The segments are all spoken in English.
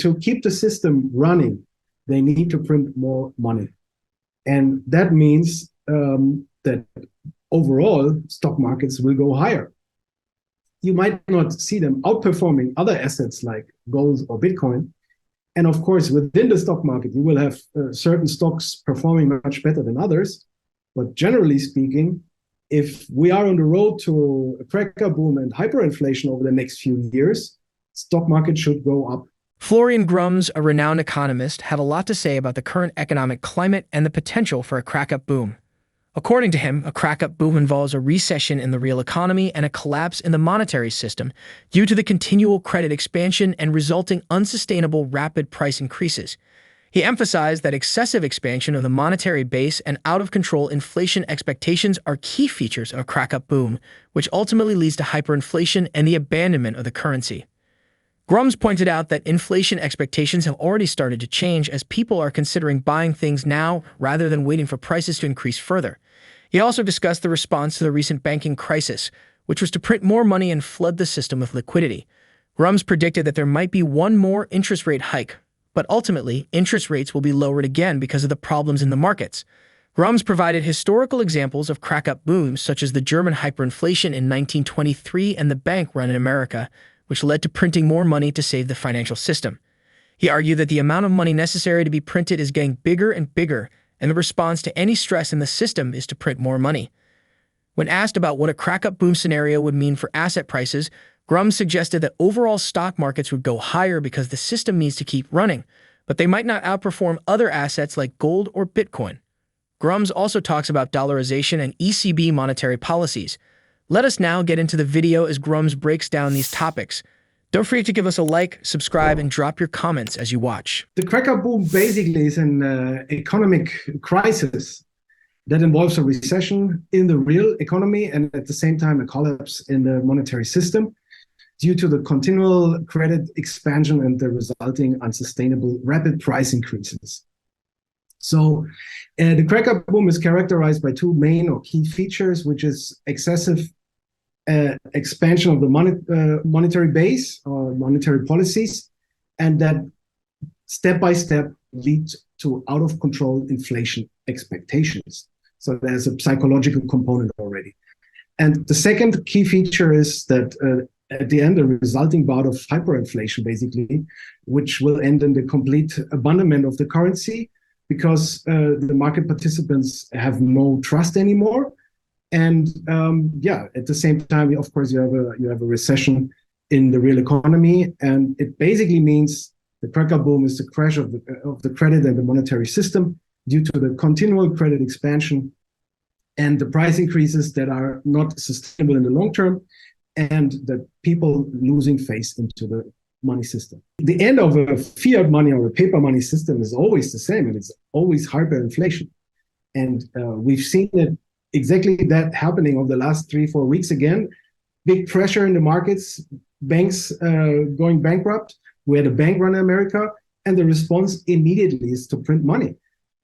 to keep the system running, they need to print more money. And that means that overall stock markets will go higher. You might not see them outperforming other assets like gold or Bitcoin. And of course, within the stock market, you will have certain stocks performing much better than others. But generally speaking, if we are on the road to a cracker boom and hyperinflation over the next few years, stock market should go up. Florian Grummes, a renowned economist, had a lot to say about the current economic climate and the potential for a crack-up boom. According to him, a crack-up boom involves a recession in the real economy and a collapse in the monetary system due to the continual credit expansion and resulting unsustainable rapid price increases. He emphasized that excessive expansion of the monetary base and out-of-control inflation expectations are key features of a crack-up boom, which ultimately leads to hyperinflation and the abandonment of the currency. Grummes pointed out that inflation expectations have already started to change as people are considering buying things now rather than waiting for prices to increase further. He also discussed the response to the recent banking crisis, which was to print more money and flood the system with liquidity. Grummes predicted that there might be one more interest rate hike, but ultimately, interest rates will be lowered again because of the problems in the markets. Grummes provided historical examples of crack-up booms such as the German hyperinflation in 1923 and the bank run in America, which led to printing more money to save the financial system. He argued that the amount of money necessary to be printed is getting bigger and bigger, and the response to any stress in the system is to print more money. When asked about what a crack-up boom scenario would mean for asset prices, Grummes suggested that overall stock markets would go higher because the system needs to keep running, but they might not outperform other assets like gold or Bitcoin. Grummes also talks about dollarization and ECB monetary policies. Let us now get into the video as Grummes breaks down these topics. Don't forget to give us a like, subscribe, and drop your comments as you watch. The cracker boom basically is an economic crisis that involves a recession in the real economy and at the same time a collapse in the monetary system due to the continual credit expansion and the resulting unsustainable rapid price increases. So the cracker boom is characterized by two main or key features, which is excessive expansion of the monetary base or monetary policies, and that step by step lead to out of control inflation expectations. So there's a psychological component already. And the second key feature is that at the end, a resulting bout of hyperinflation, basically, which will end in the complete abandonment of the currency because the market participants have no trust anymore. And at the same time, of course, you have a recession in the real economy, and it basically means the cracker boom is the crash of the credit and the monetary system due to the continual credit expansion and the price increases that are not sustainable in the long term, and the people losing faith into the money system. The end of a fiat money or a paper money system is always the same, and it's always hyperinflation. And we've seen it exactly that happening over the last 3-4 weeks again. Big pressure in the markets, banks going bankrupt. We had a bank run in America, and the response immediately is to print money.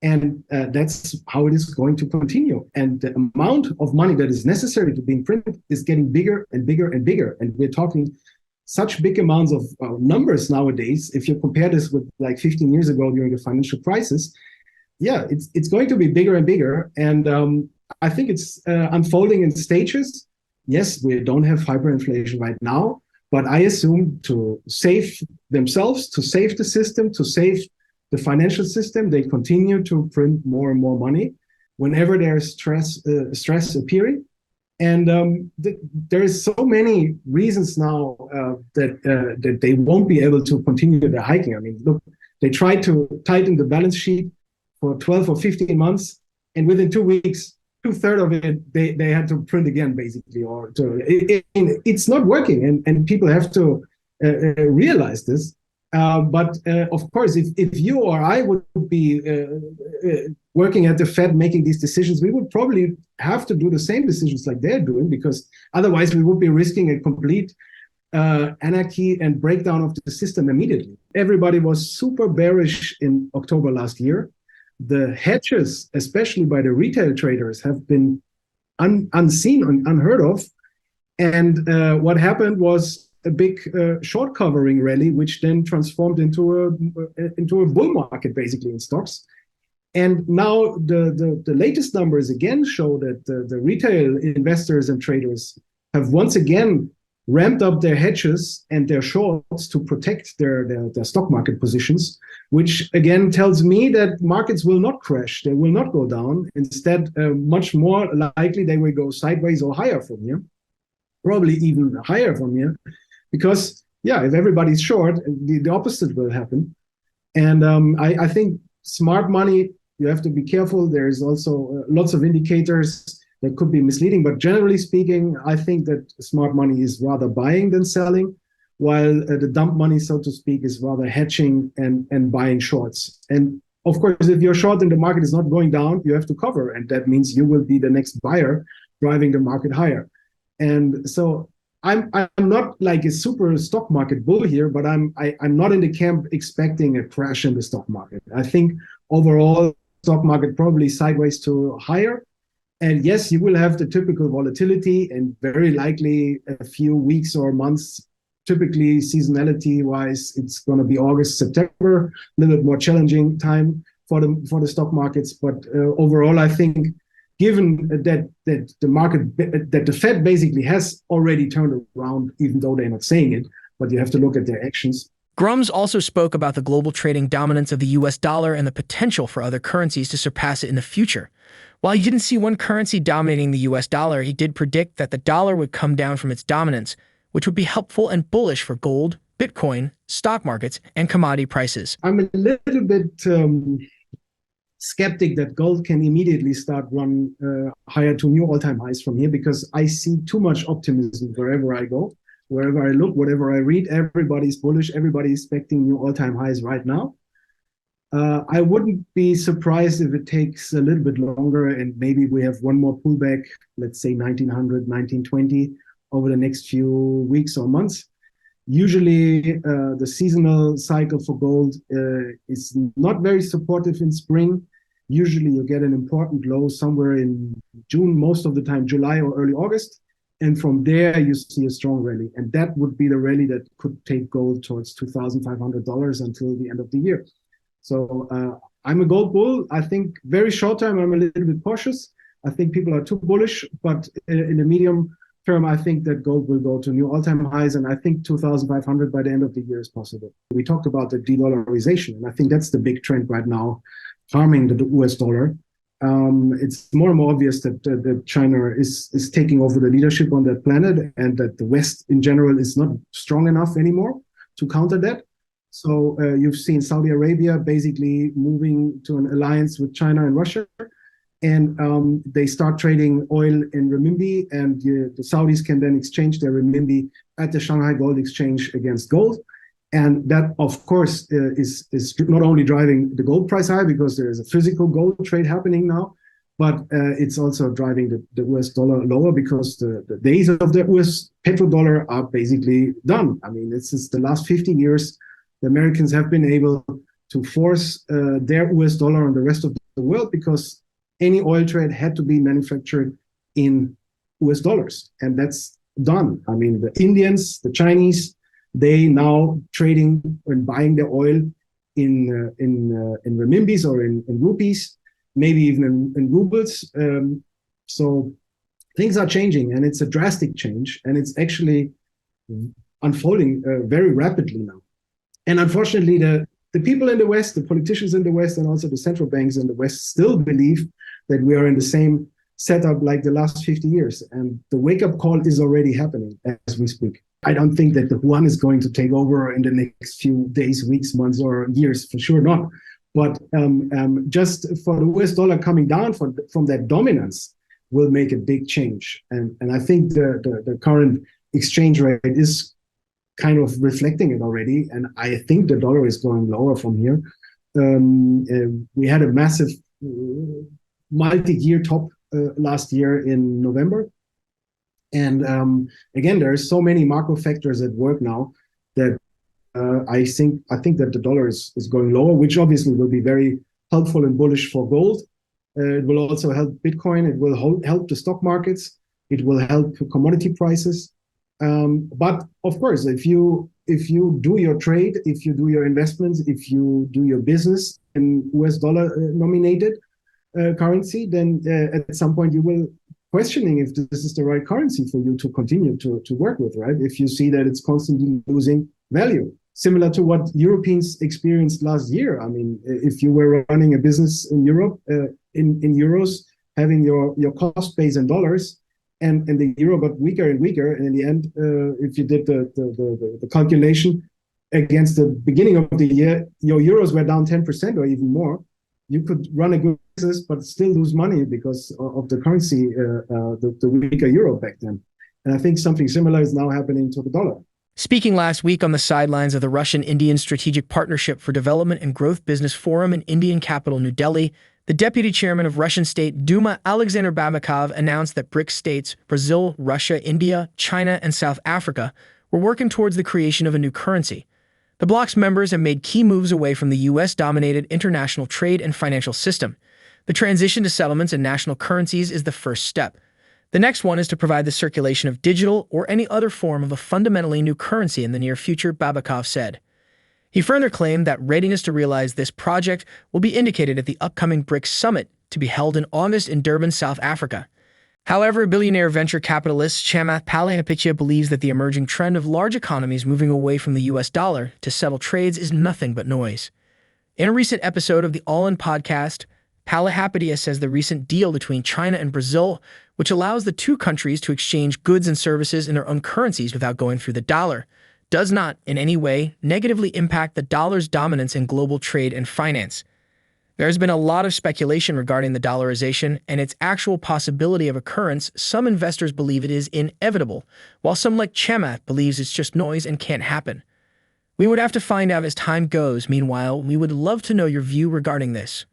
And that's how it is going to continue. And the amount of money that is necessary to be printed is getting bigger and bigger and bigger. And we're talking such big amounts of numbers nowadays. If you compare this with like 15 years ago during the financial crisis, it's going to be bigger and bigger. And I think it's unfolding in stages. Yes, we don't have hyperinflation right now, but I assume to save themselves, to save the system, to save the financial system, they continue to print more and more money whenever there's stress appearing. And there is so many reasons now that they won't be able to continue their hiking. I mean, look, they tried to tighten the balance sheet for 12 or 15 months, and within 2 weeks, 2/3 of it, they had to print again, basically, or it's not working, and people have to realize this. But of course, if you or I would be working at the Fed making these decisions, we would probably have to do the same decisions like they're doing, because otherwise we would be risking a complete anarchy and breakdown of the system immediately. Everybody was super bearish in October last year. The hedges, especially by the retail traders, have been unseen and unheard of. And what happened was a big short covering rally, which then transformed into a bull market basically in stocks. And now the latest numbers again show that the retail investors and traders have once again ramped up their hedges and their shorts to protect their stock market positions, which again tells me that markets will not crash. They will not go down. Instead, much more likely they will go sideways or higher from here, probably even higher from here, because yeah, if everybody's short, the opposite will happen. And I think smart money, you have to be careful. There's also lots of indicators that could be misleading, but generally speaking, I think that smart money is rather buying than selling, while the dump money, so to speak, is rather hedging and buying shorts. And of course, if you're short and the market is not going down, you have to cover, and that means you will be the next buyer driving the market higher. And so I'm not like a super stock market bull here, but I'm not in the camp expecting a crash in the stock market. I think overall, stock market probably sideways to higher. And yes, you will have the typical volatility and very likely a few weeks or months. Typically, seasonality wise, it's going to be August, September, a little bit more challenging time for the stock markets. But overall, I think given that the market, that the Fed basically has already turned around, even though they're not saying it, but you have to look at their actions. Grummes also spoke about the global trading dominance of the US dollar and the potential for other currencies to surpass it in the future. While he didn't see one currency dominating the US dollar, he did predict that the dollar would come down from its dominance, which would be helpful and bullish for gold, Bitcoin, stock markets, and commodity prices. I'm a little bit skeptic that gold can immediately start run higher to new all-time highs from here, because I see too much optimism wherever I go. Wherever I look, whatever I read, everybody's bullish. Everybody's expecting new all-time highs right now. I wouldn't be surprised if it takes a little bit longer and maybe we have one more pullback, let's say 1900, 1920 over the next few weeks or months. Usually the seasonal cycle for gold is not very supportive in spring. Usually you get an important low somewhere in June, most of the time July or early August. And from there, you see a strong rally. And that would be the rally that could take gold towards $2,500 until the end of the year. So I'm a gold bull. I think very short term, I'm a little bit cautious. I think people are too bullish. But in the medium term, I think that gold will go to new all-time highs. And I think 2,500 by the end of the year is possible. We talked about the de-dollarization. And I think that's the big trend right now, harming the US dollar. It's more and more obvious that China is taking over the leadership on that planet, and that the West in general is not strong enough anymore to counter that. So you've seen Saudi Arabia basically moving to an alliance with China and Russia, and they start trading oil in renminbi, and the Saudis can then exchange their renminbi at the Shanghai Gold Exchange against gold. And that, of course, is not only driving the gold price high because there is a physical gold trade happening now, but it's also driving the US dollar lower because the days of the US petrodollar are basically done. I mean, it's the last 50 years, the Americans have been able to force their US dollar on the rest of the world because any oil trade had to be manufactured in US dollars. And that's done. I mean, the Indians, the Chinese, they now trading and buying their oil in renminbis or in rupees, maybe even in rubles. So things are changing, and it's a drastic change, and it's actually unfolding very rapidly now. And unfortunately, the people in the West, the politicians in the West, and also the central banks in the West still believe that we are in the same setup like the last 50 years. And the wake-up call is already happening as we speak. I don't think that the yuan is going to take over in the next few days, weeks, months, or years, for sure not. But just for the US dollar coming down from that dominance will make a big change. And I think the current exchange rate is kind of reflecting it already. And I think the dollar is going lower from here. We had a massive multi-year top last year in November. And again, there are so many macro factors at work now that I think that the dollar is going lower, which obviously will be very helpful and bullish for gold. It will also help Bitcoin. It will help the stock markets. It will help commodity prices. But of course, if you do your trade, if you do your investments, if you do your business in US dollar nominated currency, then at some point you will questioning if this is the right currency for you to continue to work with, right? If you see that it's constantly losing value, similar to what Europeans experienced last year. I mean, if you were running a business in Europe in euros, having your cost base in dollars, and the euro got weaker and weaker, and in the end, if you did the calculation against the beginning of the year, your euros were down 10% or even more. You could run a good business but still lose money because of the currency, the weaker euro back then. And I think something similar is now happening to the dollar. Speaking last week on the sidelines of the Russian-Indian Strategic Partnership for Development and Growth Business Forum in Indian capital New Delhi, the deputy chairman of Russian State Duma, Alexander Babakov, announced that BRICS states, Brazil, Russia, India, China, and South Africa, were working towards the creation of a new currency. The bloc's members have made key moves away from the U.S.-dominated international trade and financial system. The transition to settlements and national currencies is the first step. The next one is to provide the circulation of digital or any other form of a fundamentally new currency in the near future, Babakov said. He further claimed that readiness to realize this project will be indicated at the upcoming BRICS summit to be held in August in Durban, South Africa. However, billionaire venture capitalist Chamath Palihapitiya believes that the emerging trend of large economies moving away from the US dollar to settle trades is nothing but noise. In a recent episode of the All In podcast, Palihapitiya says the recent deal between China and Brazil, which allows the two countries to exchange goods and services in their own currencies without going through the dollar, does not, in any way, negatively impact the dollar's dominance in global trade and finance. There has been a lot of speculation regarding the dollarization and its actual possibility of occurrence. Some investors believe it is inevitable, while some like Chamath believes it's just noise and can't happen. We would have to find out as time goes. Meanwhile, we would love to know your view regarding this.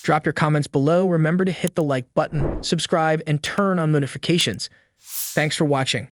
Drop your comments below. Remember to hit the like button, subscribe, and turn on notifications. Thanks for watching.